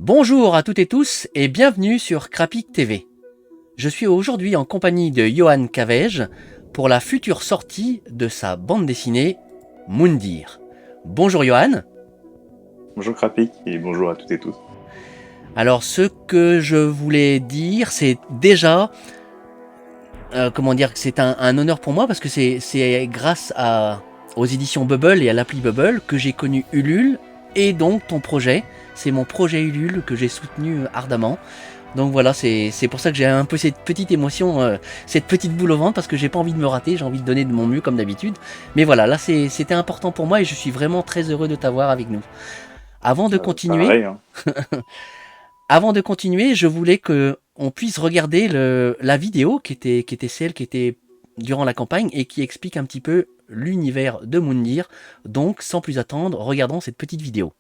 Bonjour à toutes et tous et bienvenue sur Crapik TV. Je suis aujourd'hui en compagnie de Johan Cavege pour la future sortie de sa bande dessinée Moundir. Bonjour Johan. Bonjour Krapik et bonjour à toutes et tous. Alors ce que je voulais dire c'est déjà que c'est un honneur pour moi parce que c'est grâce aux éditions Bubble et à l'appli Bubble que j'ai connu Ulule et donc ton projet. C'est mon projet Ulule que j'ai soutenu ardemment. Donc voilà, c'est pour ça que j'ai un peu cette petite émotion, cette petite boule au ventre, parce que j'ai pas envie de me rater, j'ai envie de donner de mon mieux comme d'habitude. Mais voilà, là c'était important pour moi et je suis vraiment très heureux de t'avoir avec nous. Avant de continuer, Pareil, hein. Avant de continuer, je voulais que on puisse regarder la vidéo qui était celle qui était durant la campagne et qui explique un petit peu l'univers de Moundir. Donc, sans plus attendre, regardons cette petite vidéo.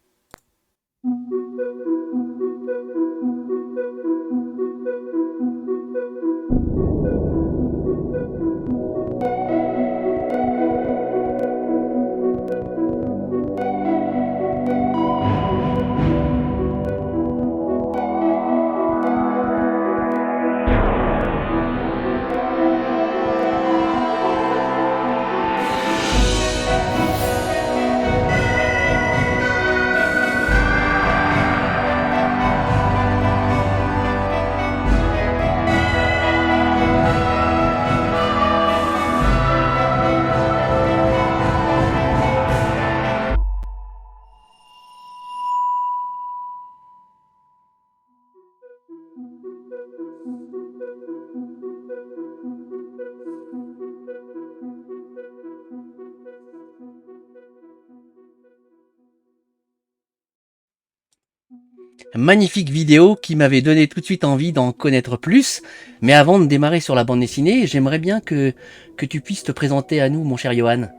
Magnifique vidéo qui m'avait donné tout de suite envie d'en connaître plus. Mais avant de démarrer sur la bande dessinée, j'aimerais bien que tu puisses te présenter à nous, mon cher Johan.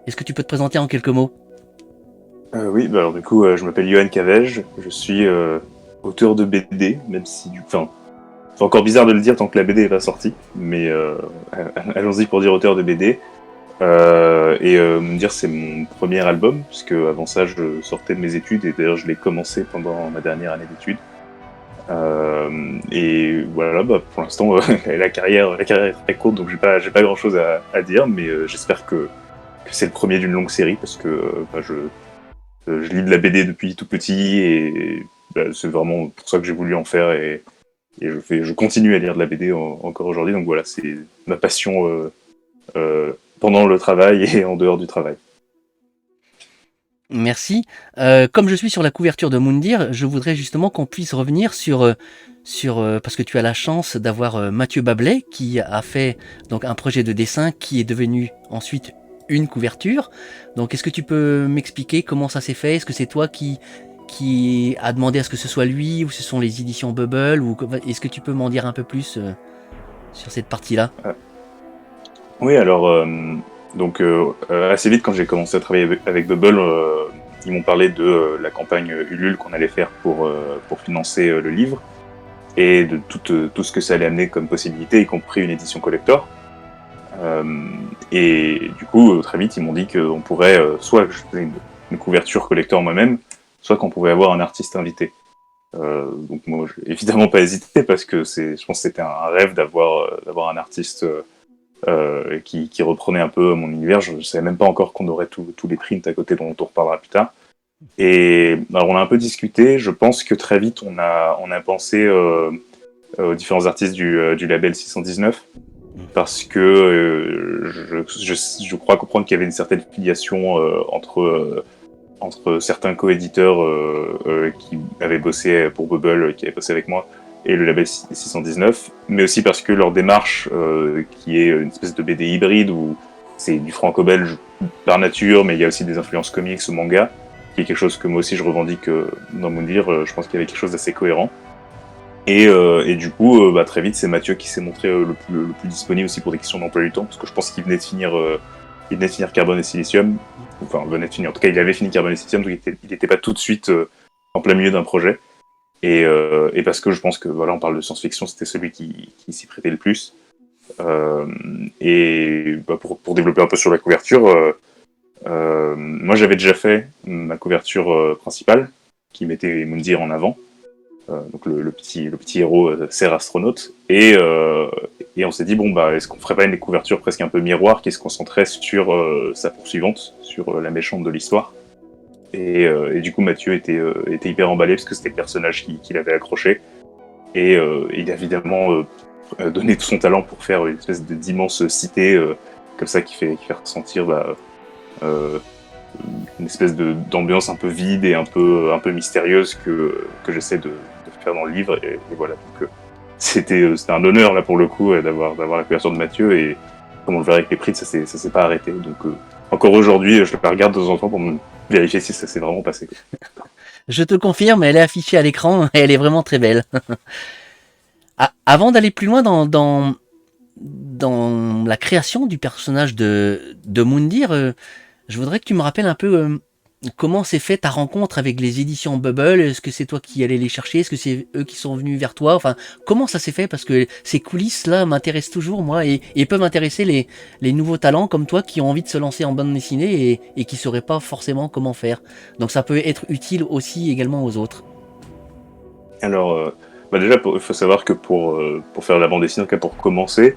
Est-ce que tu peux te présenter en quelques mots? Oui, alors du coup, je m'appelle Johan Cavege, je suis auteur de BD, même si Enfin, c'est encore bizarre de le dire tant que la BD n'est pas sortie, mais allons-y pour dire auteur de BD. Me dire c'est mon premier album, puisque avant ça je sortais de mes études, et d'ailleurs je l'ai commencé pendant ma dernière année d'études. Et voilà, pour l'instant la carrière est très courte, donc j'ai pas grand chose à dire, mais j'espère que c'est le premier d'une longue série, parce que je lis de la BD depuis tout petit, et c'est vraiment pour ça que j'ai voulu en faire, et je continue à lire de la BD encore aujourd'hui, donc voilà, c'est ma passion pendant le travail et en dehors du travail. Merci. Comme je suis sur la couverture de Moundir, je voudrais justement qu'on puisse revenir parce que tu as la chance d'avoir Mathieu Bablet qui a fait donc un projet de dessin qui est devenu ensuite une couverture. Donc est-ce que tu peux m'expliquer comment ça s'est fait? Est-ce que c'est toi qui a demandé à ce que ce soit lui ou ce sont les éditions Bubble ou est-ce que tu peux m'en dire un peu plus sur cette partie-là? Oui, alors, assez vite, quand j'ai commencé à travailler avec Bubble, ils m'ont parlé de la campagne Ulule qu'on allait faire pour financer le livre, et de tout ce que ça allait amener comme possibilité, y compris une édition collector. Et du coup, très vite, ils m'ont dit qu'on pourrait, soit que je faisais une couverture collector moi-même, soit qu'on pouvait avoir un artiste invité. Donc moi, j'ai évidemment pas hésité, parce que je pense que c'était un rêve d'avoir un artiste qui reprenait un peu mon univers. Je ne savais même pas encore qu'on aurait tous les prints à côté, dont on reparlera plus tard. Et alors on a un peu discuté. Je pense que très vite on a pensé aux différents artistes du label 619, parce que je crois comprendre qu'il y avait une certaine filiation entre certains coéditeurs qui avaient bossé pour Bubble, qui avaient bossé avec moi, et le label 619, mais aussi parce que leur démarche, qui est une espèce de BD hybride, où c'est du franco-belge par nature, mais il y a aussi des influences comics ou manga, qui est quelque chose que moi aussi je revendique dans Moundir. Je pense qu'il y avait quelque chose d'assez cohérent. Et du coup, très vite, c'est Mathieu qui s'est montré le plus disponible aussi pour des questions d'emploi du temps, parce que je pense qu'il venait de finir Carbone et Silicium. Enfin, venait de finir. En tout cas, il avait fini Carbone et Silicium, donc il n'était pas tout de suite en plein milieu d'un projet. Et parce que je pense que, voilà, on parle de science-fiction, c'était celui qui s'y prêtait le plus. Pour développer un peu sur la couverture, moi j'avais déjà fait ma couverture principale, qui mettait Moundir en avant. donc le petit héros sert astronaute, et on s'est dit bon bah est-ce qu'on ferait pas une couverture presque un peu miroir qui se concentrait sur sa poursuivante, sur la méchante de l'histoire. Et du coup Mathieu était hyper emballé parce que c'était le personnage qui l'avait accroché, et il a évidemment donné tout son talent pour faire une espèce d'immense cité comme ça qui fait ressentir euh, une espèce d'ambiance un peu vide et un peu mystérieuse que j'essaie de faire dans le livre, et voilà. Donc c'était un honneur là pour le coup d'avoir la couverture de Mathieu, et comme on le verra avec les prix, ça s'est pas arrêté. Donc encore aujourd'hui, je la regarde de temps en temps pour me vérifier si ça s'est vraiment passé, quoi. Je te confirme, elle est affichée à l'écran et elle est vraiment très belle. Avant d'aller plus loin dans la création du personnage de Moundir, je voudrais que tu me rappelles un peu comment s'est fait ta rencontre avec les éditions Bubble. Est-ce que c'est toi qui allais les chercher? Est-ce que c'est eux qui sont venus vers toi? Enfin, comment ça s'est fait? Parce que ces coulisses-là m'intéressent toujours, moi, et peuvent intéresser les nouveaux talents comme toi qui ont envie de se lancer en bande dessinée et qui ne sauraient pas forcément comment faire. Donc ça peut être utile aussi également aux autres. Alors déjà, il faut savoir que pour faire la bande dessinée, en tout cas pour commencer,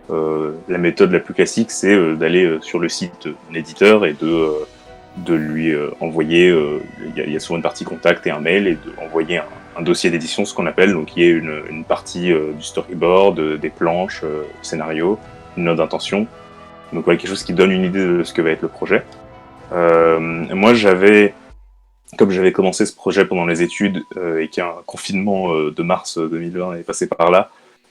la méthode la plus classique, c'est d'aller sur le site d'un éditeur et de lui envoyer, il y a souvent une partie contact et un mail, et d'envoyer un dossier d'édition, ce qu'on appelle, donc il y a une partie du storyboard, des planches, scénario, une note d'intention, donc voilà, quelque chose qui donne une idée de ce que va être le projet. Moi comme j'avais commencé ce projet pendant les études et qu'il y a un confinement de mars 2020 est passé par là,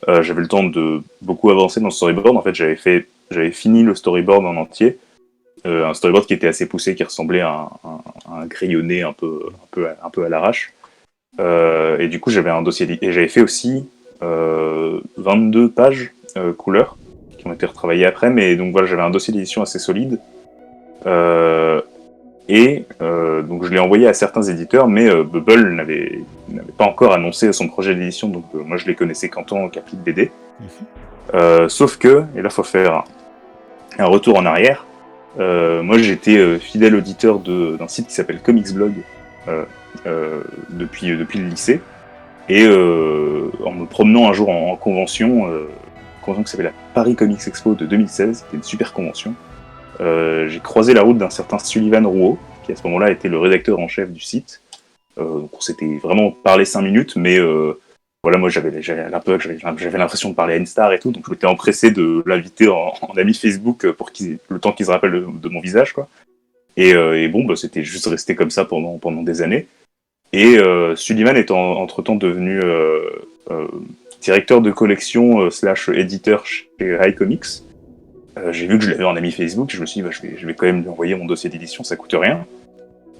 j'avais le temps de beaucoup avancer dans le storyboard. En fait, j'avais fini le storyboard en entier, un storyboard qui était assez poussé, qui ressemblait à un grillonné un peu à l'arrache. Et du coup, j'avais un dossier et j'avais fait aussi 22 pages couleurs qui ont été retravaillées après. Mais donc voilà, j'avais un dossier d'édition assez solide. Donc je l'ai envoyé à certains éditeurs, mais Bubble n'avait pas encore annoncé son projet d'édition, donc moi je les connaissais qu'en tant qu'appli de BD. Sauf que, et là il faut faire un retour en arrière, moi j'étais fidèle auditeur d'un site qui s'appelle Comics Blog depuis le lycée, et en me promenant un jour en convention, convention qui s'appelle la Paris Comics Expo de 2016, c'était une super convention. J'ai croisé la route d'un certain Sullivan Rouault, qui à ce moment-là était le rédacteur en chef du site. Donc on s'était vraiment parlé 5 minutes, mais voilà, moi j'avais l'impression de parler à une star et tout, donc je m'étais empressé de l'inviter en ami Facebook pour le temps qu'il se rappelle de mon visage, quoi. Et bon, bah, c'était juste resté comme ça pendant des années. Et Sullivan est entre-temps devenu directeur de collection / éditeur chez Rai Comics. J'ai vu que je l'avais en ami Facebook, je me suis dit, bah, je vais quand même lui envoyer mon dossier d'édition, ça coûte rien.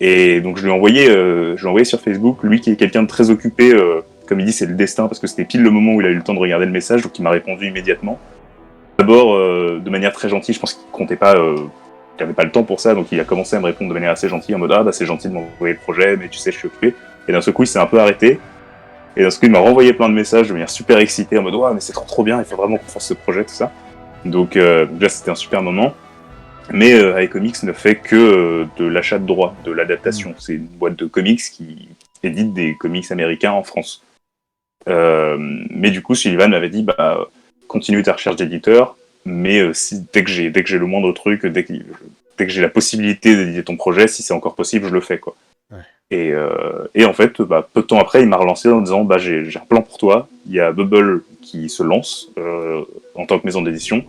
Et donc je l'ai envoyé sur Facebook, lui qui est quelqu'un de très occupé, comme il dit, c'est le destin, parce que c'était pile le moment où il a eu le temps de regarder le message, donc il m'a répondu immédiatement. D'abord, de manière très gentille, je pense qu'il comptait pas, il avait pas le temps pour ça, donc il a commencé à me répondre de manière assez gentille, en mode ah bah c'est gentil de m'envoyer le projet, mais tu sais, je suis occupé. Et d'un seul coup, il s'est un peu arrêté. Et d'un seul coup, il m'a renvoyé plein de messages de manière super excitée, en mode ouais, mais c'est trop bien, il faut vraiment qu'on fasse ce projet, tout ça. Donc là, c'était un super moment. Mais iComics ne fait que de l'achat de droits, de l'adaptation. C'est une boîte de comics qui édite des comics américains en France. Mais du coup, Sullivan m'avait dit, bah, continue ta recherche d'éditeur, mais dès que j'ai le moindre truc, dès que j'ai la possibilité d'éditer ton projet, si c'est encore possible, je le fais, quoi. Ouais. Et en fait, bah, peu de temps après, il m'a relancé en disant, bah, j'ai un plan pour toi. Il y a Bubble qui se lance en tant que maison d'édition,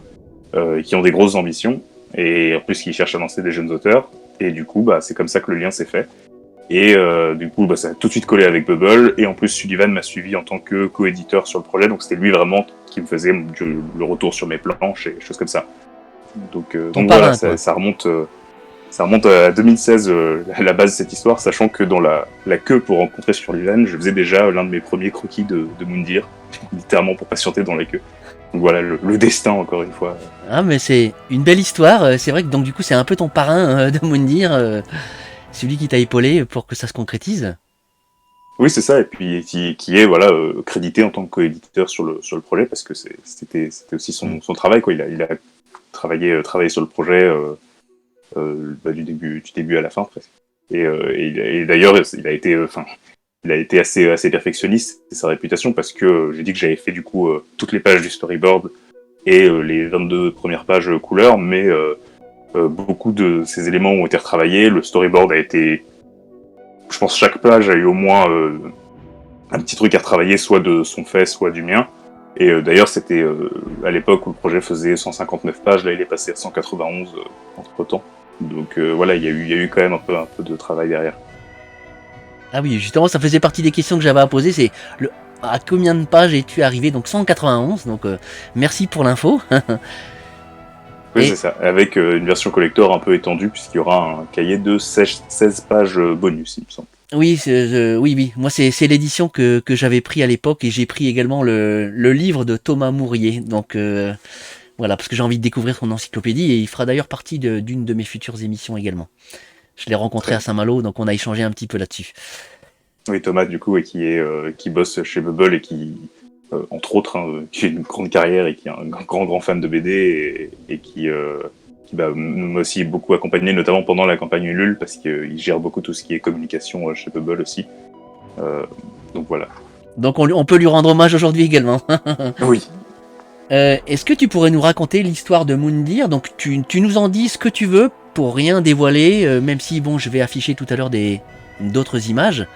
qui ont des grosses ambitions, et en plus qui cherchent à lancer des jeunes auteurs. Et du coup, bah, c'est comme ça que le lien s'est fait. Et du coup, bah, ça a tout de suite collé avec Bubble. Et en plus, Sullivan m'a suivi en tant que co-éditeur sur le projet. Donc c'était lui vraiment qui me faisait le retour sur mes planches et choses comme ça. Donc voilà, ça remonte à 2016, la base de cette histoire, sachant que dans la queue pour rencontrer Sullivan, je faisais déjà l'un de mes premiers croquis de Moundir, littéralement pour patienter dans la queue. Donc voilà, le destin, encore une fois. Ah, mais c'est une belle histoire. C'est vrai que donc du coup, c'est un peu ton parrain de Moundir, celui qui t'a épaulé pour que ça se concrétise. Oui, c'est ça, et puis qui est voilà, crédité en tant que co-éditeur sur le projet, parce que c'était aussi son travail, quoi. Il a travaillé sur le projet du début à la fin, presque. Et d'ailleurs, il a été... il a été assez perfectionniste, c'est sa réputation, parce que j'ai dit que j'avais fait du coup toutes les pages du storyboard et les 22 premières pages couleurs, mais beaucoup de ces éléments ont été retravaillés. Le storyboard a été, je pense, chaque page a eu au moins un petit truc à retravailler, soit de son fait, soit du mien. Et d'ailleurs, c'était à l'époque où le projet faisait 159 pages, là il est passé à 191 entre-temps. Donc voilà, il y a eu quand même un peu de travail derrière. Ah oui, justement, ça faisait partie des questions que j'avais à poser. C'est à combien de pages es-tu arrivé? Donc 191. Donc merci pour l'info. Oui, Et c'est ça, avec une version collector un peu étendue, puisqu'il y aura un cahier de 16 pages bonus, il me semble. oui, oui. Moi, c'est l'édition que j'avais pris à l'époque et j'ai pris également le livre de Thomas Mourier. Donc voilà, parce que j'ai envie de découvrir son encyclopédie et il fera d'ailleurs partie d'une de mes futures émissions également. Je l'ai rencontré Très à bien. Saint-Malo, donc on a échangé un petit peu là-dessus. Oui, Thomas, du coup, et qui bosse chez Bubble et qui, entre autres, hein, qui a une grande carrière et qui est un grand fan de BD et qui m'a aussi beaucoup accompagné, notamment pendant la campagne Ulule, parce qu'il gère beaucoup tout ce qui est communication chez Bubble aussi. Euh, donc voilà. Donc on peut lui rendre hommage aujourd'hui également. Oui. Est-ce que tu pourrais nous raconter l'histoire de Moundir? Donc tu nous en dis ce que tu veux pour rien dévoiler, même si bon je vais afficher tout à l'heure d'autres images.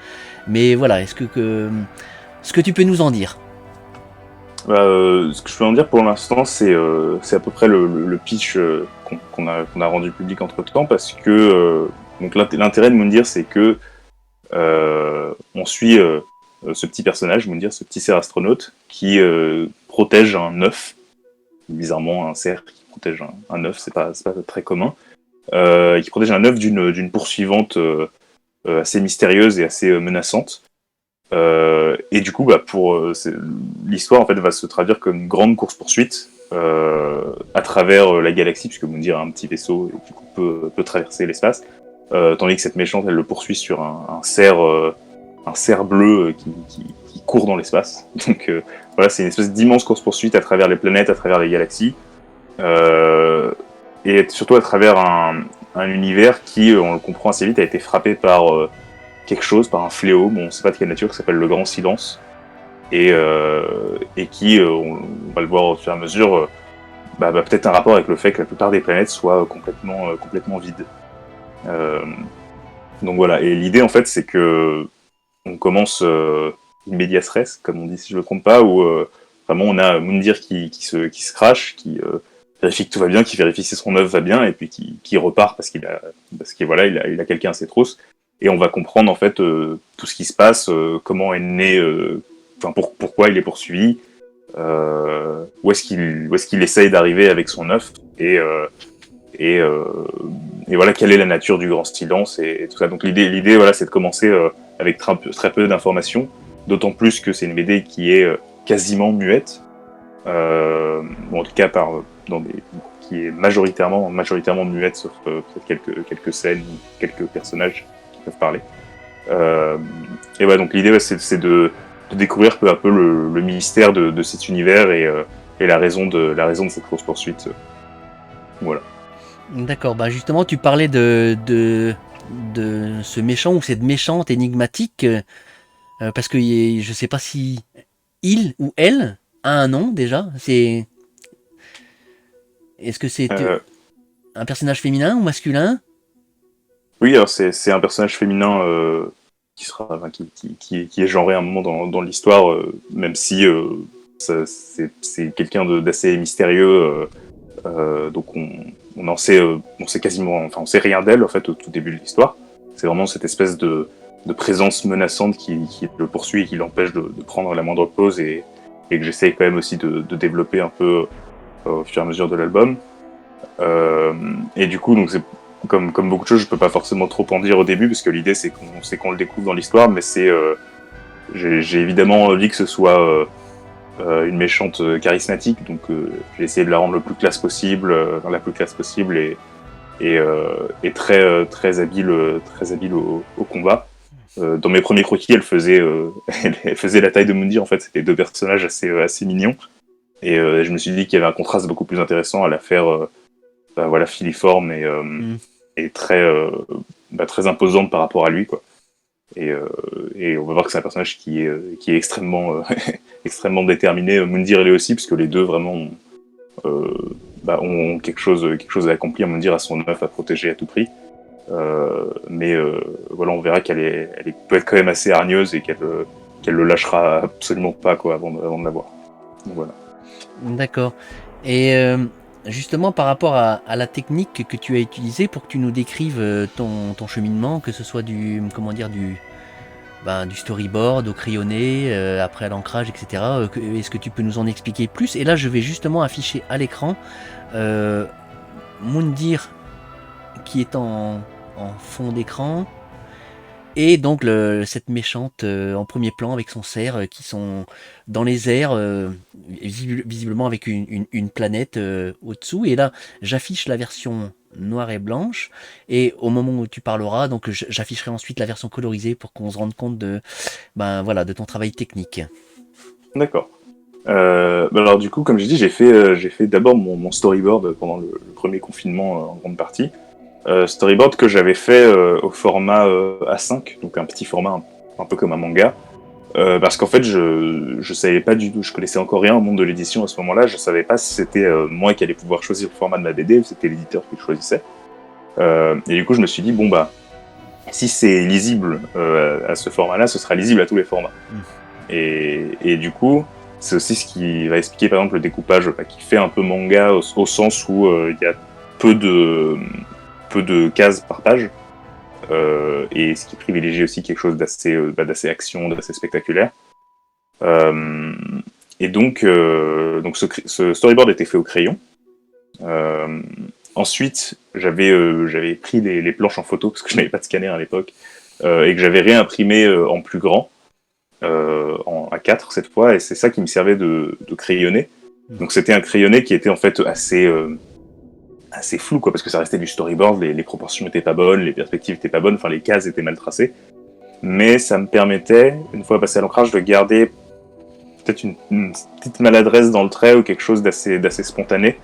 Mais voilà, ce que tu peux nous en dire? Ce que je peux en dire pour l'instant, c'est à peu près le pitch qu'on a rendu public entre temps, parce que donc l'intérêt de Moundir, c'est que on suit ce petit personnage, Moundir, ce petit cerf astronaute, qui protège un œuf. Bizarrement, un cerf qui protège un œuf, c'est pas très commun. Qui protège un œuf d'une poursuivante assez mystérieuse et assez menaçante. Et du coup, l'histoire en fait va se traduire comme une grande course-poursuite à travers la galaxie, puisque Moundir a un petit vaisseau et du coup peut traverser l'espace. Tandis que cette méchante, elle le poursuit sur un cerf bleu qui court dans l'espace. Donc voilà, c'est une espèce d'immense course-poursuite à travers les planètes, à travers les galaxies, et surtout à travers un univers qui, on le comprend assez vite, a été frappé par quelque chose, par un fléau, bon, on ne sait pas de quelle nature, qui s'appelle le Grand Silence, et qui, on va le voir au fur et à mesure, peut-être un rapport avec le fait que la plupart des planètes soient complètement vides. Euh, donc voilà, et l'idée en fait c'est que on commence in medias res, comme on dit si je ne me trompe pas, où vraiment on a Moundir qui se crache, qui vérifie que tout va bien, qui vérifie si son œuvre va bien, et puis qui repart parce qu'il voilà, il a quelqu'un à ses trousses. Et on va comprendre en fait tout ce qui se passe, comment est né, pourquoi il est poursuivi, où est-ce qu'il essaye d'arriver avec son œuf, et, euh, et voilà quelle est la nature du grand silence et tout ça. Donc l'idée voilà, c'est de commencer avec très peu d'informations, d'autant plus que c'est une BD qui est quasiment muette, en tout cas qui est majoritairement muette, sauf peut-être quelques scènes ou quelques personnages qui peuvent parler. Et voilà, donc l'idée c'est de découvrir peu à peu le mystère de cet univers et la raison de cette course poursuite. Voilà. D'accord, bah justement tu parlais de ce méchant ou cette méchante énigmatique, parce que je sais pas si il ou elle a un nom déjà. Est-ce que c'est Euh, un personnage féminin ou masculin? oui, alors c'est un personnage féminin qui est genré à un moment dans l'histoire, même si c'est quelqu'un d'assez mystérieux. Donc on sait quasiment, enfin on sait rien d'elle en fait au tout début de l'histoire. C'est vraiment cette espèce de présence menaçante qui le poursuit et qui l'empêche de prendre la moindre pause et que j'essaye quand même aussi de développer un peu au fur et à mesure de l'album. Et du coup, donc c'est comme beaucoup de choses, je peux pas forcément trop en dire au début parce que l'idée c'est qu'on le découvre dans l'histoire, mais j'ai évidemment envie que ce soit une méchante charismatique, donc j'ai essayé de la rendre le plus classe possible, la plus classe possible et très habile au combat. Dans mes premiers croquis, elle faisait la taille de Mundi. En fait, c'était deux personnages assez mignons. Et je me suis dit qu'il y avait un contraste beaucoup plus intéressant à la faire filiforme et très imposante par rapport à lui, quoi. Et on va voir que c'est un personnage qui est extrêmement, extrêmement déterminé. Moundir, il est aussi, parce que les deux vraiment euh, ont quelque chose à accomplir. Moundir a son œuf à protéger à tout prix. Mais voilà, on verra elle peut être quand même assez hargneuse et qu'elle le lâchera absolument pas quoi, avant de l'avoir. Donc voilà. D'accord. Et justement, par rapport à la technique que tu as utilisée pour que tu nous décrives ton cheminement, que ce soit comment dire, du storyboard au crayonné, après à l'ancrage, etc. Est-ce que tu peux nous en expliquer plus? Et là, je vais justement afficher à l'écran euh, Moundir qui est en fond d'écran. Et donc cette méchante en premier plan avec son cerf qui sont dans les airs, visiblement avec une planète au-dessous. Et là, j'affiche la version noire et blanche. Et au moment où tu parleras, donc j'afficherai ensuite la version colorisée pour qu'on se rende compte de ton travail technique. D'accord. Alors du coup, comme j'ai dit, j'ai fait d'abord mon storyboard pendant le premier confinement en grande partie. Storyboard que j'avais fait au format A5, donc un petit format un peu comme un manga. Parce qu'en fait, je savais pas du tout, je connaissais encore rien au monde de l'édition à ce moment-là, je savais pas si c'était moi qui allais pouvoir choisir le format de ma BD ou si c'était l'éditeur qui le choisissait. Et du coup, je me suis dit, bon bah, si c'est lisible à ce format-là, ce sera lisible à tous les formats. Et du coup, c'est aussi ce qui va expliquer par exemple le découpage qui fait un peu manga au sens où il y a peu de, peu de cases par page. Et ce qui privilégie aussi quelque chose d'assez action, d'assez spectaculaire. Euh, donc ce storyboard était fait au crayon. Euh, Ensuite, j'avais pris les planches en photo parce que je n'avais pas de scanner à l'époque et que j'avais réimprimé en plus grand, en A4 cette fois, et c'est ça qui me servait de crayonné. Donc c'était un crayonné qui était en fait assez flou, quoi, parce que ça restait du storyboard, les proportions étaient pas bonnes, les perspectives étaient pas bonnes, enfin les cases étaient mal tracées. Mais ça me permettait, une fois passé à l'ancrage, de garder peut-être une petite maladresse dans le trait ou quelque chose d'assez spontané.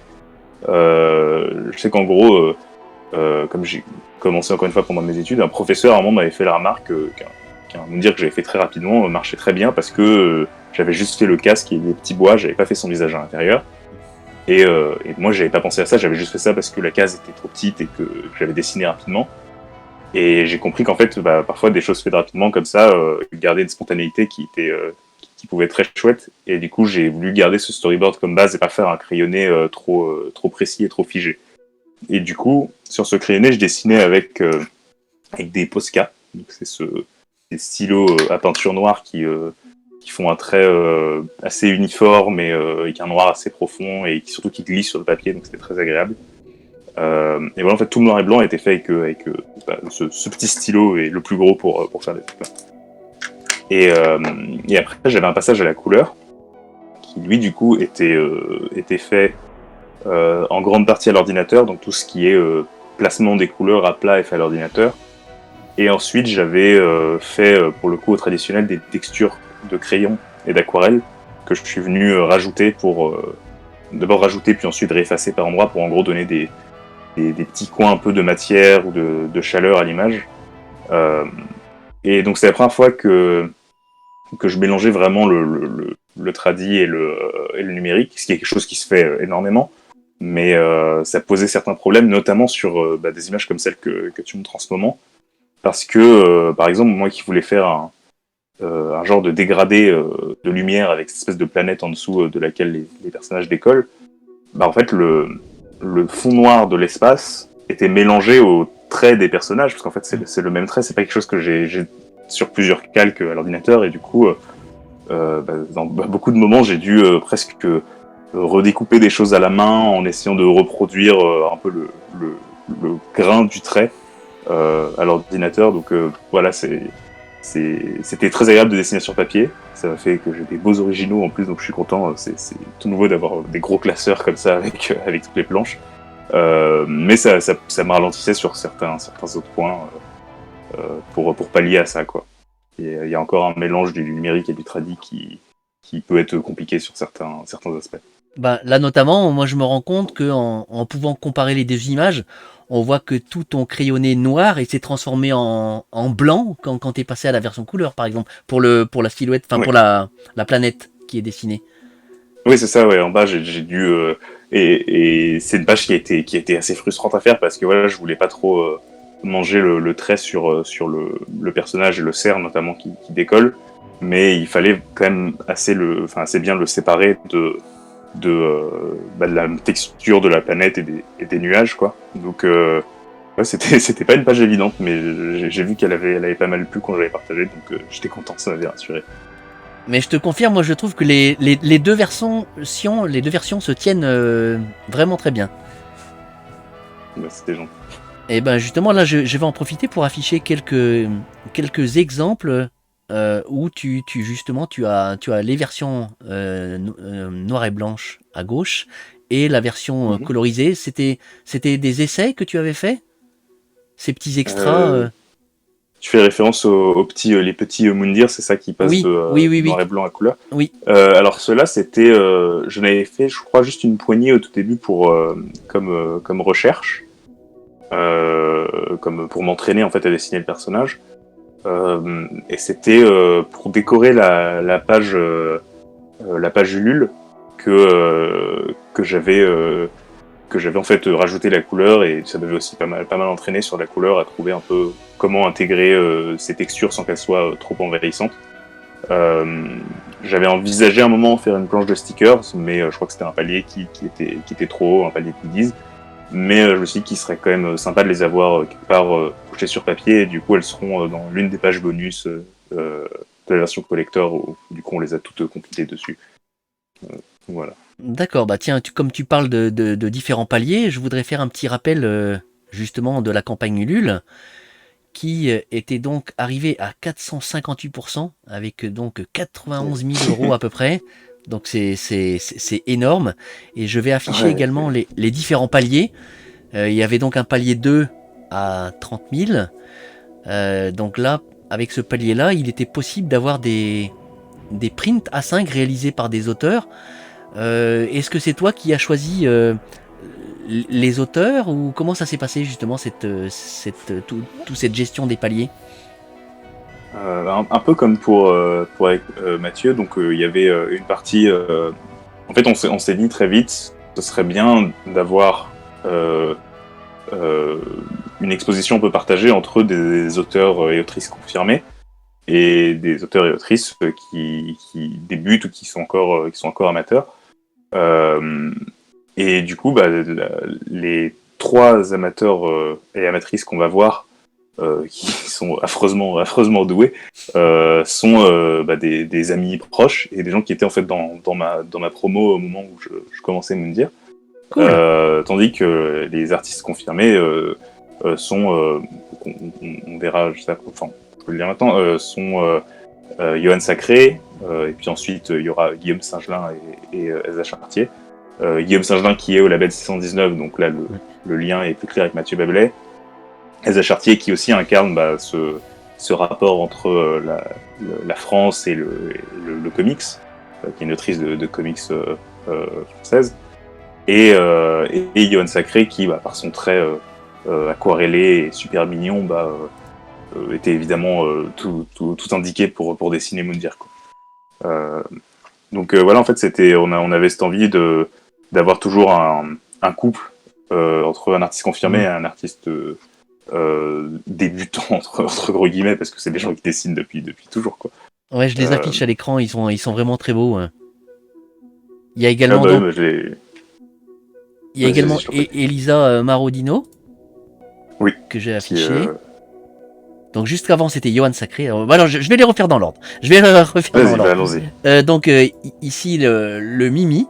Je sais qu'en gros, comme j'ai commencé encore une fois pendant mes études, un professeur à un moment m'avait fait la remarque qu'un Moundir que j'avais fait très rapidement marchait très bien parce que j'avais juste fait le casque et les petits bois, j'avais pas fait son visage à l'intérieur. Et moi, j'avais pas pensé à ça, j'avais juste fait ça parce que la case était trop petite et que j'avais dessiné rapidement. Et j'ai compris qu'en fait, parfois, des choses faites rapidement comme ça, garder une spontanéité qui pouvait être très chouette. Et du coup, j'ai voulu garder ce storyboard comme base et pas faire un crayonné trop précis et trop figé. Et du coup, sur ce crayonné, je dessinais avec des Posca. Donc, ces stylos à peinture noire qui font un trait assez uniforme et avec un noir assez profond et surtout qui glisse sur le papier, donc c'était très agréable. Et voilà, en fait, tout le noir et blanc a été fait avec ce petit stylo et le plus gros pour faire des trucs là. Et après, j'avais un passage à la couleur qui, lui, du coup, était fait en grande partie à l'ordinateur, donc tout ce qui est placement des couleurs à plat est fait à l'ordinateur. Et ensuite, j'avais fait, pour le coup, au traditionnel, des textures de crayon et d'aquarelle que je suis venu rajouter pour d'abord rajouter puis ensuite réeffacer par endroits pour en gros donner des petits coins un peu de matière ou de chaleur à l'image. Et donc c'est la première fois que je mélangeais vraiment le tradi et le numérique, ce qui est quelque chose qui se fait énormément, mais ça posait certains problèmes, notamment sur des images comme celles que tu montres en ce moment, parce que, par exemple, moi qui voulais faire un genre de dégradé de lumière avec cette espèce de planète en dessous de laquelle les personnages décollent, en fait, le fond noir de l'espace était mélangé au trait des personnages, parce qu'en fait, c'est le même trait, c'est pas quelque chose que j'ai sur plusieurs calques à l'ordinateur, et du coup, dans beaucoup de moments, j'ai dû presque redécouper des choses à la main en essayant de reproduire un peu le grain du trait à l'ordinateur. Donc voilà, c'était très agréable de dessiner sur papier. Ça m'a fait que j'ai des beaux originaux en plus, donc je suis content. C'est tout nouveau d'avoir des gros classeurs comme ça avec toutes les planches. Mais ça me ralentissait sur certains autres points pour pallier à ça, quoi. Et il y a encore un mélange du numérique et du tradi qui peut être compliqué sur certains aspects. Là notamment, moi je me rends compte que en pouvant comparer les deux images, on voit que tout ton crayonné noir et s'est transformé en blanc quand tu es passé à la version couleur, par exemple, pour la silhouette, enfin Ouais. pour la planète qui est dessinée. Oui, c'est ça, ouais. En bas, j'ai dû. Et c'est une page qui a été assez frustrante à faire parce que voilà, je voulais pas trop manger le trait sur le personnage et le cerf notamment qui décolle. Mais il fallait quand même assez bien le séparer de la texture de la planète et des nuages, quoi. Donc, ouais, c'était pas une page évidente, mais j'ai vu elle avait pas mal plu quand j'avais partagé, donc j'étais content, ça m'avait rassuré. Mais je te confirme, moi je trouve que les deux versions, les deux versions se tiennent vraiment très bien. Bah, c'était gentil. Et ben justement là, je vais en profiter pour afficher quelques exemples où justement tu as les versions noires et blanches à gauche et la version Mhm. colorisée. C'était des essais que tu avais fait, ces petits extras. Tu fais référence les petits Moundir, c'est ça qui passe Oui, oui, oui, de oui, noir et blanc à couleur. oui. Alors ceux-là, c'était, je n'avais fait, je crois, juste une poignée au tout début comme recherche, comme pour m'entraîner en fait à dessiner le personnage. Et c'était pour décorer la page Ulule que j'avais en fait rajouté la couleur et ça m'avait aussi pas mal entraîné sur la couleur à trouver un peu comment intégrer ces textures sans qu'elles soient trop envahissantes. Euh, J'avais envisagé un moment faire une planche de stickers, mais je crois que c'était un palier qui était trop haut, un palier de goodies. Mais je me suis dit qu'il serait quand même sympa de les avoir quelque part couchées sur papier, et du coup elles seront dans l'une des pages bonus de la version collector, où du coup on les a toutes compilées dessus. Voilà. D'accord, bah tiens, comme tu parles de différents paliers, je voudrais faire un petit rappel justement de la campagne Ulule, qui était donc arrivé à 458%, avec donc 91 000 euros à peu près. Donc c'est énorme. Et je vais afficher Ouais, également les différents paliers. Il y avait donc un palier 2 à 30 000. Donc là, avec ce palier-là, il était possible d'avoir des prints A5 réalisés par des auteurs. Est-ce que c'est toi qui as choisi les auteurs ou comment ça s'est passé justement toute cette gestion des paliers? un peu comme pour avec Mathieu, donc il y avait une partie. En fait, on s'est dit très vite, ce serait bien d'avoir euh, une exposition un peu partagée entre des auteurs et autrices confirmés et des auteurs et autrices qui débutent ou qui sont encore amateurs. Euh, et du coup, bah, les trois amateurs et amatrices qu'on va voir, qui sont affreusement doués, sont bah, des amis proches et des gens qui étaient en fait dans ma promo au moment où je commençais à me dire. Cool. Tandis que les artistes confirmés sont, on verra, enfin, je peux le dire maintenant, sont Johan Sacré, et puis ensuite il y aura Guillaume Singelin et Elsa Chartier. Guillaume Singelin qui est au label 619, donc là le lien est plus clair avec Mathieu Babelais. Elsa Chartier qui aussi incarne bah, ce rapport entre la France et le comics, qui est une autrice de comics française. Et Johan Sacré qui, bah, par son trait aquarellé et super mignon, bah, était évidemment tout indiqué pour dessiner Moundir, quoi. Donc voilà, en fait, on avait cette envie d'avoir toujours un couple entre un artiste confirmé et un artiste débutant entre gros guillemets, parce que c'est des gens qui dessinent depuis toujours, quoi. Ouais, je les affiche à l'écran, ils sont vraiment très beaux, hein. Il y a Ah également bah oui, donc bah, il y a vas-y, également je t'en prie. Elisa Marodino Oui, que j'ai qui affiché. Donc juste avant c'était Johan Sacré. Alors, je vais les refaire dans l'ordre. Je vais les refaire dans vas-y, bah, l'ordre. allons-y. Donc ici le Mimi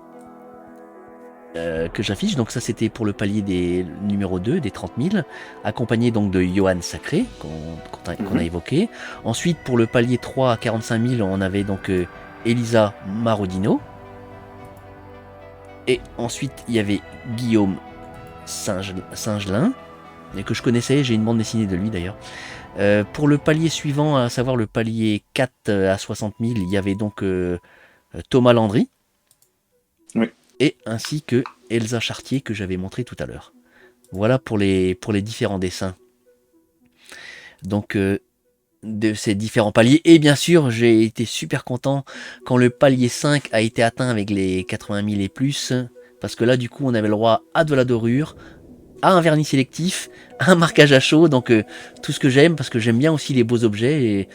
que j'affiche. Donc ça c'était pour le palier des numéro 2 des 30 000, accompagné donc de Johan Sacré qu'on a Mhm. évoqué. Ensuite pour le palier 3 à 45 000 on avait donc Elisa Marodino. Et ensuite il y avait Guillaume Singelin, que je connaissais, j'ai une bande dessinée de lui d'ailleurs. Pour le palier suivant, à savoir le palier 4 à 60 000, il y avait donc Thomas Landry, Oui. et ainsi que Elsa Chartier que j'avais montré tout à l'heure. Voilà pour les différents dessins. Donc de ces différents paliers. Et bien sûr, j'ai été super content quand le palier 5 a été atteint avec les 80 000 et plus. Parce que là, du coup, on avait le droit à de la dorure, à un vernis sélectif, à un marquage à chaud. Donc tout ce que j'aime, parce que j'aime bien aussi les beaux objets. Et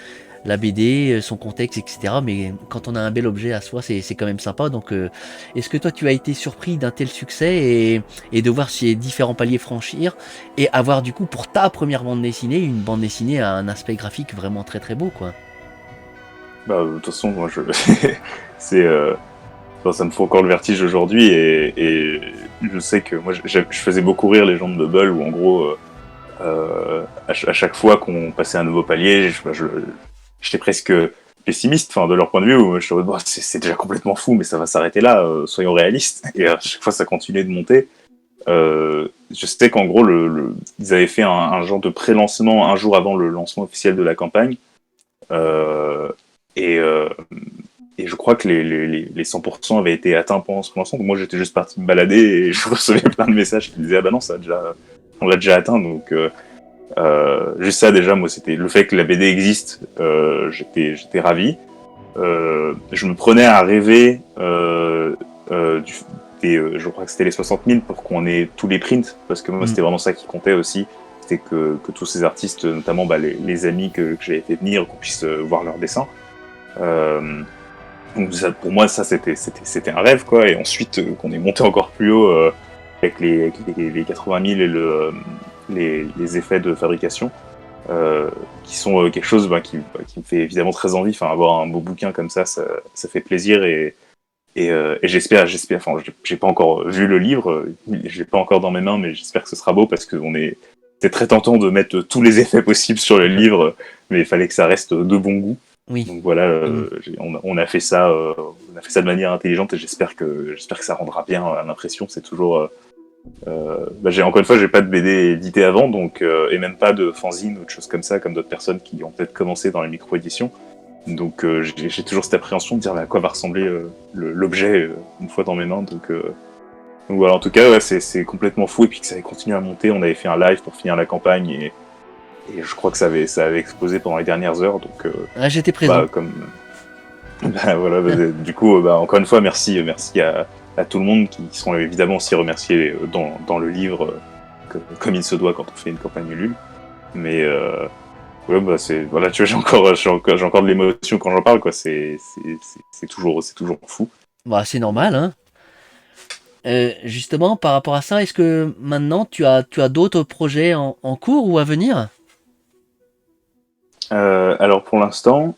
la BD, son contexte, etc. Mais quand on a un bel objet à soi, c'est quand même sympa. Donc, est-ce que toi, tu as été surpris d'un tel succès et de voir ces différents paliers franchir et avoir du coup pour ta première bande dessinée, une bande dessinée à un aspect graphique vraiment très très beau, quoi. Bah, de toute façon, moi, c'est, enfin, ça me fait encore le vertige aujourd'hui et je sais que moi, je faisais beaucoup rire les gens de Bubble où en gros, à chaque fois qu'on passait un nouveau palier, j'étais presque pessimiste, enfin, de leur point de vue, où je suis en mode, bah, c'est déjà complètement fou, mais ça va s'arrêter là, soyons réalistes. Et à chaque fois, ça continuait de monter. Je sais qu'en gros, ils avaient fait un genre de pré-lancement un jour avant le lancement officiel de la campagne. Euh, et, euh, et je crois que les 100% avaient été atteints pendant ce lancement. Moi, j'étais juste parti me balader et je recevais plein de messages qui disaient ah bah non, on l'a déjà atteint. Donc juste ça déjà, moi, c'était le fait que la BD existe. J'étais ravi. Je me prenais à rêver je crois que c'était les 60 000 pour qu'on ait tous les prints, parce que moi, Mm. c'était vraiment ça qui comptait aussi. C'était que tous ces artistes, notamment bah, les amis que j'avais fait venir, qu'on puisse voir leurs dessins. Donc ça, pour moi, ça, c'était un rêve, quoi. Et ensuite, qu'on est monté encore plus haut avec les 80 000 et les effets de fabrication, qui sont quelque chose qui me fait évidemment très envie. Enfin, avoir un beau bouquin comme ça fait plaisir et j'espère, enfin, j'ai pas encore vu le livre, je l'ai pas encore dans mes mains, mais j'espère que ce sera beau parce que c'est très tentant de mettre tous les effets possibles sur le livre, mais il fallait que ça reste de bon goût. Oui. Donc voilà, Mm. on a fait ça, de manière intelligente et j'espère que ça rendra bien à l'impression. C'est toujours, encore une fois, j'ai pas de BD édité avant, donc et même pas de fanzine ou de choses comme ça, comme d'autres personnes qui ont peut-être commencé dans les micro-éditions. Donc j'ai toujours cette appréhension de dire à quoi va ressembler l'objet une fois dans mes mains. Donc voilà, en tout cas, ouais, c'est complètement fou et puis que ça avait continué à monter. On avait fait un live pour finir la campagne et je crois que ça avait explosé pendant les dernières heures. Donc Ah, j'étais présent. bah comme bah, voilà, du coup, encore une fois, merci à tout le monde qui sont évidemment aussi remerciés dans le livre, comme il se doit quand on fait une campagne Ulule. Mais ouais, bah voilà, tu vois, j'ai encore de l'émotion quand j'en parle, quoi. C'est toujours fou. Bah, c'est normal, hein. Justement, par rapport à ça, est-ce que maintenant tu as d'autres projets en cours ou à venir? Alors pour l'instant,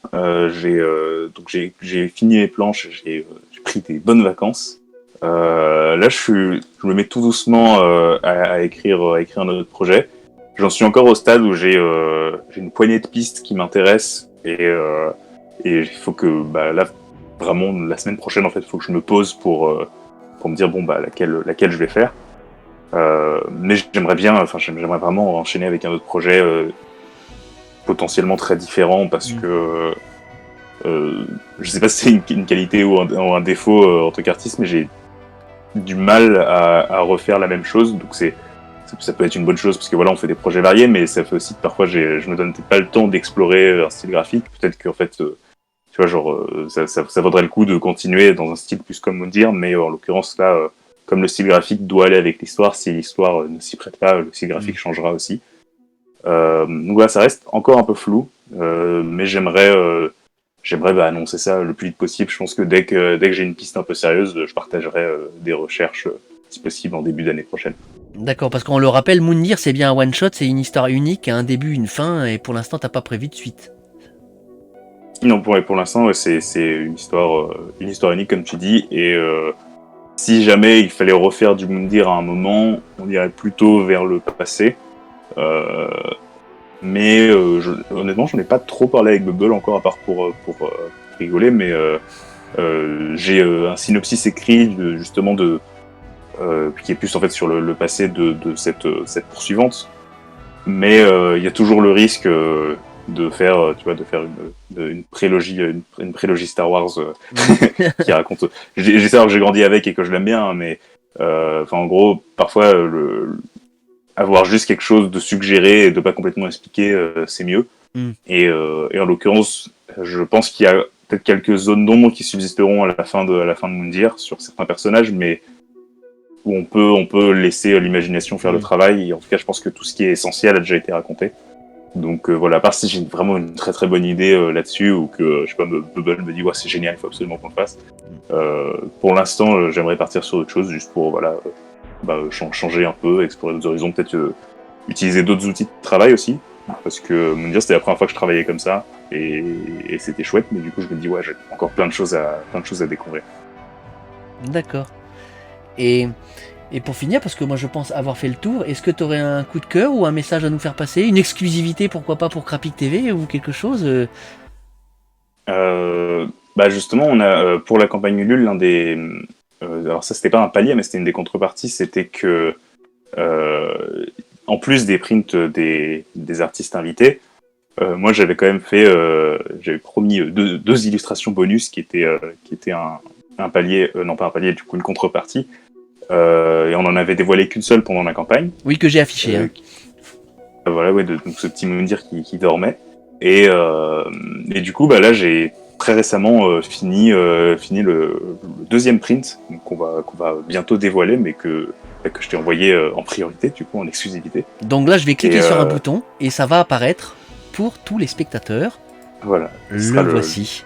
j'ai fini mes planches, j'ai pris des bonnes vacances. Là, je me mets tout doucement à écrire un autre projet. J'en suis encore au stade où j'ai une poignée de pistes qui m'intéressent et il faut que bah, là vraiment la semaine prochaine en fait, il faut que je me pose pour me dire bon bah laquelle je vais faire. Mais j'aimerais vraiment enchaîner avec un autre projet potentiellement très différent parce Mm. que je sais pas si c'est une qualité ou un défaut en tant qu'artiste, mais j'ai du mal à refaire la même chose. Donc ça peut être une bonne chose parce que voilà, on fait des projets variés, mais ça fait aussi que parfois je me donne pas le temps d'explorer un style graphique. Peut-être qu'en fait, tu vois, genre, ça vaudrait le coup de continuer dans un style plus comme dire, mais en l'occurrence là, comme le style graphique doit aller avec l'histoire, si l'histoire ne s'y prête pas, le style graphique Mm. changera aussi. Donc voilà, ça reste encore un peu flou, mais j'aimerais annoncer ça le plus vite possible. Je pense que dès que j'ai une piste un peu sérieuse, je partagerai des recherches, si possible, en début d'année prochaine. D'accord, parce qu'on le rappelle, Moundir c'est bien un one shot, c'est une histoire unique, un début, une fin, et pour l'instant t'as pas prévu de suite. Non, pour l'instant, ouais, c'est une histoire unique, comme tu dis, et si jamais il fallait refaire du Moundir à un moment, on irait plutôt vers le passé. Euh, mais honnêtement, j'en ai pas trop parlé avec Bubble encore, à part pour rigoler, mais j'ai un synopsis écrit justement qui est plus en fait sur le passé de cette poursuivante. Mais il y a toujours le risque une prélogie, une prélogie Star Wars Mm. qui raconte. J'ai ça que j'ai grandi avec et que je l'aime bien, hein, mais en gros, parfois avoir juste quelque chose de suggéré et de pas complètement expliquer, c'est mieux. Et en l'occurrence, je pense qu'il y a peut-être quelques zones d'ombre qui subsisteront à la fin de Moondir sur certains personnages, mais où on peut laisser l'imagination faire le travail. Et en tout cas, je pense que tout ce qui est essentiel a déjà été raconté. Donc voilà, à part si j'ai vraiment une très très bonne idée là-dessus, ou que, je sais pas, Bubble me dit ouais, c'est génial, il faut absolument qu'on le fasse. Pour l'instant, j'aimerais partir sur autre chose, juste pour voilà, changer un peu, explorer d'autres horizons, peut-être utiliser d'autres outils de travail aussi. Parce que Moondir, c'était la première fois que je travaillais comme ça, et c'était chouette, mais du coup, je me dis ouais, j'ai encore plein de choses à découvrir. D'accord. Et pour finir, parce que moi je pense avoir fait le tour, est-ce que tu aurais un coup de cœur ou un message à nous faire passer, une exclusivité pourquoi pas pour Crapic TV ou quelque chose Justement, on a pour la campagne Ulule l'un des alors ça c'était pas un palier, mais c'était une des contreparties, c'était que en plus des prints des artistes invités, moi j'avais quand même fait j'avais promis deux illustrations bonus qui étaient un palier, non pas un palier, du coup une contrepartie. Et on en avait dévoilé qu'une seule pendant la campagne. Oui, que j'ai affiché. Voilà, ouais, donc ce petit Moondir qui dormait. Et du coup, là, j'ai très récemment fini le deuxième print, qu'on va bientôt dévoiler, mais que je t'ai envoyé en priorité, du coup, en exclusivité. Donc là, je vais cliquer sur un bouton et ça va apparaître pour tous les spectateurs. Voilà. Le voici.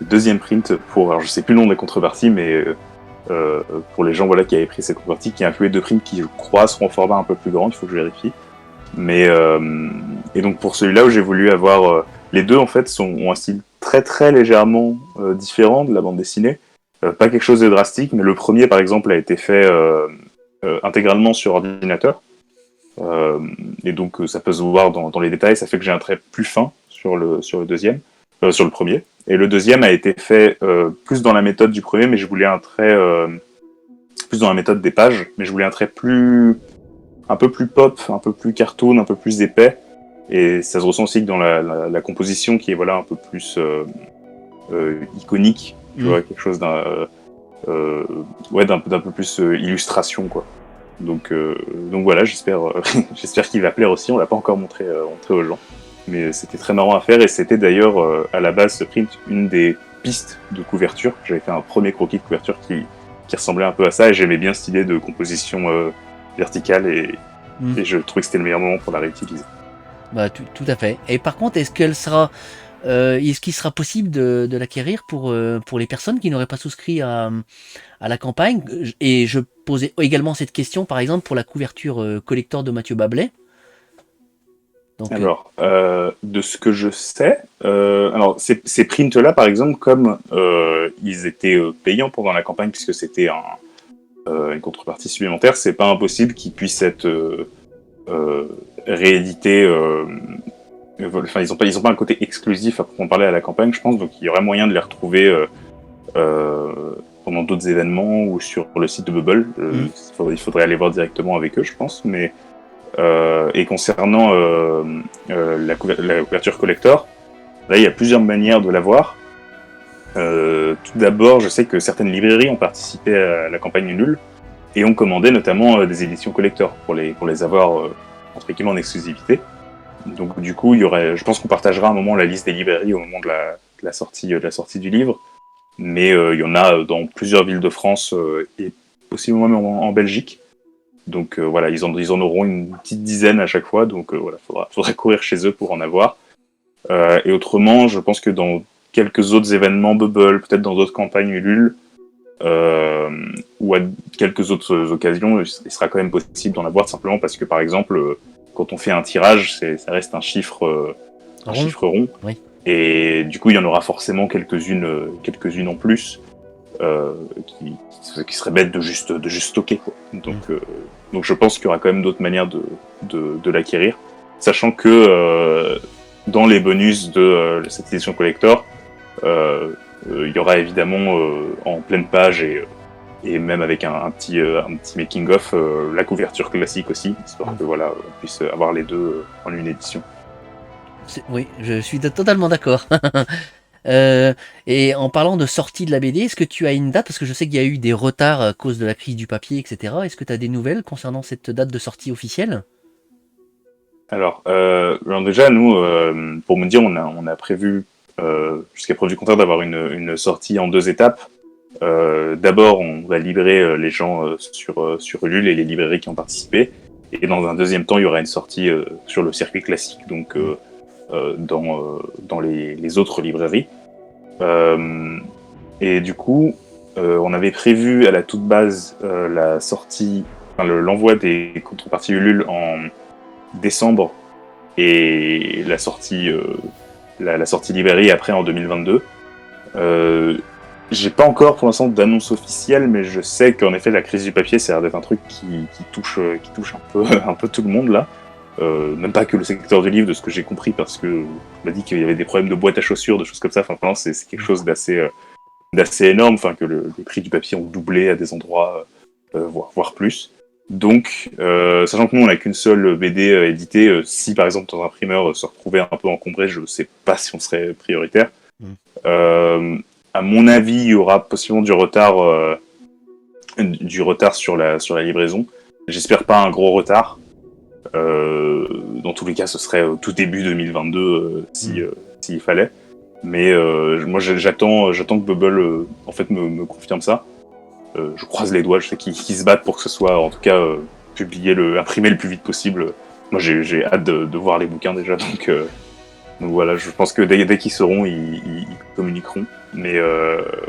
Le deuxième print pour, alors je sais plus le nom des contreparties, mais pour les gens qui avaient pris cette contrepartie, qui incluait deux prints qui, je crois, seront en format un peu plus grand, il faut que je vérifie. Mais et donc pour celui-là où j'ai voulu avoir les deux en fait ont un style très très légèrement différent de la bande dessinée, pas quelque chose de drastique, mais le premier par exemple a été fait intégralement sur ordinateur, et donc ça peut se voir dans les détails, ça fait que j'ai un trait plus fin sur le deuxième, sur le premier, et le deuxième a été fait plus dans la méthode du premier, mais je voulais un trait plus dans la méthode des pages, mais je voulais un trait un peu plus pop, un peu plus cartoon, un peu plus épais, et ça se ressent aussi que dans la composition qui est voilà un peu plus iconique, tu vois, quelque chose d'un peu plus illustration quoi. Donc voilà, j'espère qu'il va plaire aussi. On l'a pas encore montré aux gens, mais c'était très marrant à faire, et c'était d'ailleurs à la base ce print une des pistes de couverture. J'avais fait un premier croquis de couverture qui ressemblait un peu à ça, et j'aimais bien cette idée de composition verticale, et je trouvais que c'était le meilleur moment pour la réutiliser. Tout à fait. Et par contre, est-ce qu'il sera possible de l'acquérir pour les personnes qui n'auraient pas souscrit à la campagne? Et je posais également cette question, par exemple, pour la couverture collector de Mathieu Bablet. Donc, alors, de ce que je sais, alors ces prints-là, par exemple, comme ils étaient payants pendant la campagne, puisque c'était une contrepartie supplémentaire, c'est pas impossible qu'ils puissent être réédités. Enfin, ils ont pas un côté exclusif à proprement parler à la campagne, je pense, donc il y aurait moyen de les retrouver pendant d'autres événements ou sur le site de Bubble. Il faudrait aller voir directement avec eux, je pense. Mais et concernant la couverture collector, là il y a plusieurs manières de l'avoir. Tout d'abord, je sais que certaines librairies ont participé à la campagne Ulule et ont commandé notamment des éditions collector pour les avoir entre guillemets en exclusivité. Donc du coup, je pense qu'on partagera un moment la liste des librairies au moment de la sortie du livre, mais il y en a dans plusieurs villes de France et possiblement même en Belgique. Donc voilà, ils en auront une petite dizaine à chaque fois, donc voilà, faudra courir chez eux pour en avoir. Et autrement, je pense que dans quelques autres événements Bubble, peut-être dans d'autres campagnes Ulule, ou à quelques autres occasions, il sera quand même possible d'en avoir, simplement parce que par exemple, quand on fait un tirage, ça reste un chiffre rond. Oui. Et du coup, il y en aura forcément quelques-unes en plus, qui serait bête de juste stocker, quoi. Donc je pense qu'il y aura quand même d'autres manières de l'acquérir, sachant que dans les bonus de cette édition collector, il y aura évidemment en pleine page et même avec un petit making of la couverture classique aussi, histoire que voilà, on puisse avoir les deux en une édition. Oui, je suis totalement d'accord. Et en parlant de sortie de la BD, est-ce que tu as une date? Parce que je sais qu'il y a eu des retards à cause de la crise du papier, etc. Est-ce que tu as des nouvelles concernant cette date de sortie officielle? Alors déjà, nous, pour me dire, on a prévu, jusqu'à preuve du contraire, d'avoir une sortie en 2 étapes. D'abord, on va libérer les gens sur Ulule et les librairies qui ont participé. Et dans un deuxième temps, il y aura une sortie sur le circuit classique, donc dans les autres librairies. Euh, et du coup, on avait prévu à la toute base la sortie, enfin, l'envoi des contreparties Ulule en décembre et la sortie librairie après en 2022. J'ai pas encore pour l'instant d'annonce officielle, mais je sais qu'en effet la crise du papier, ça a l'air d'être un truc qui touche un peu tout le monde là. Même pas que le secteur du livre, de ce que j'ai compris, parce que on m'a dit qu'il y avait des problèmes de boîtes à chaussures, de choses comme ça. Enfin, vraiment, c'est quelque chose d'assez énorme. Enfin, que les prix du papier ont doublé à des endroits, voire plus. Donc, sachant que nous, on n'a qu'une seule BD éditée, si par exemple ton imprimeur se retrouvait un peu encombré, je ne sais pas si on serait prioritaire. Mm. À mon avis, il y aura possiblement du retard sur la livraison. J'espère pas un gros retard. Dans tous les cas, ce serait au tout début 2022 s'il fallait. Mais moi, j'attends que Bubble en fait me confirme ça. Je croise les doigts, je sais qu'ils se battent pour que ce soit, en tout cas, imprimé le plus vite possible. Moi, j'ai hâte de voir les bouquins déjà, donc voilà, je pense que dès qu'ils seront, ils communiqueront. Mais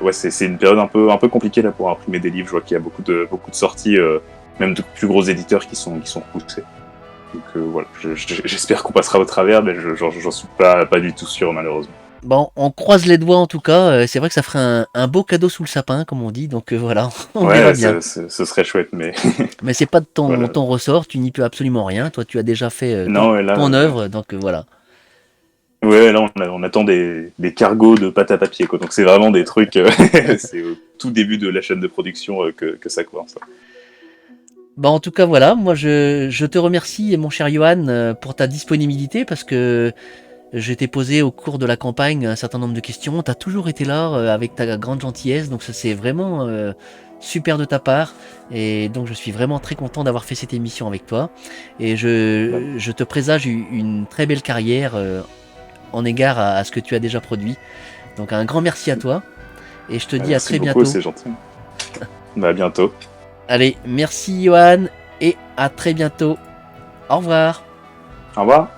ouais, c'est une période un peu compliquée là pour imprimer des livres. Je vois qu'il y a beaucoup de sorties, même de plus gros éditeurs qui sont repoussés. Donc voilà, j'espère qu'on passera au travers, mais j'en suis pas du tout sûr malheureusement. Bon, on croise les doigts en tout cas. C'est vrai que ça ferait un beau cadeau sous le sapin, comme on dit. Donc voilà, on verra Ouais, bien. ce serait chouette, mais Mais c'est pas de voilà. ton ressort. Tu n'y peux absolument rien. Toi, tu as déjà fait Non, ouais, ton œuvre. Donc voilà. ouais, là on attend des cargos de pâte à papier, quoi. Donc c'est vraiment des trucs, c'est au tout début de la chaîne de production que ça commence. Bah en tout cas voilà, moi je te remercie mon cher Johan pour ta disponibilité parce que je t'ai posé au cours de la campagne un certain nombre de questions. Tu as toujours été là avec ta grande gentillesse, donc ça c'est vraiment super de ta part. Et donc je suis vraiment très content d'avoir fait cette émission avec toi. Et Ouais. je te présage une très belle carrière en égard à ce que tu as déjà produit. Donc un grand merci à toi. Et je te dis à Merci très beaucoup, bientôt. c'est gentil. Bah à bientôt. Allez, merci Johan et à très bientôt. Au revoir. Au revoir.